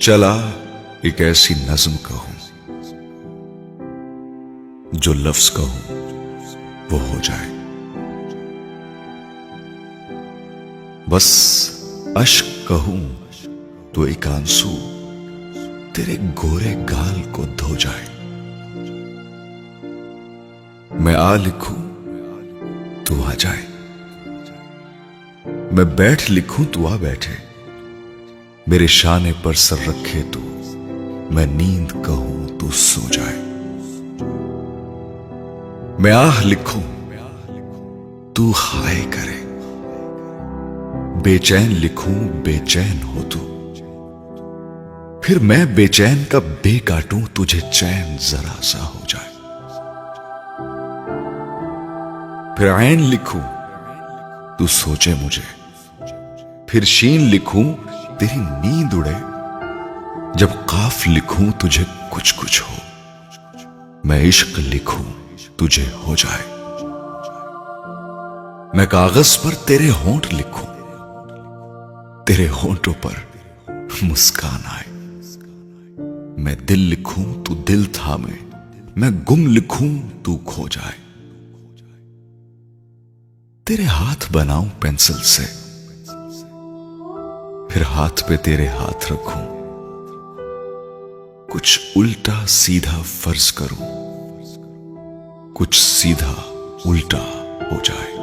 चला एक ऐसी नज्म कहूं, जो लफ्ज कहूं वो हो जाए। बस अश्क कहूं तो एक आंसू तेरे गोरे गाल को धो जाए। मैं आ लिखूं तू आ जाए, मैं बैठ लिखूं तू आ बैठे। मेरे शाने पर सर रखे तू, मैं नींद कहूं तू सो जाए। मैं आह लिखूं तू हाय करे, बेचैन लिखूं बेचैन हो तू। फिर मैं बेचैन का बे काटूं, तुझे चैन जरा सा हो जाए। फिर ऐन लिखूं तू सोचे मुझे, फिर शीन लिखूं तेरी नींद उड़े। जब काफ लिखूं तुझे कुछ कुछ हो, मैं इश्क लिखूं तुझे हो जाए। मैं कागज पर तेरे होंठ लिखूं, तेरे होंठों पर मुस्कान आए। मैं दिल लिखूं तू दिल थामे, मैं गुम लिखूं तू खो जाए। तेरे हाथ बनाऊं पेंसिल से, फिर हाथ पे तेरे हाथ रखूं। कुछ उल्टा सीधा फर्ज करूं, कुछ सीधा उल्टा हो जाए।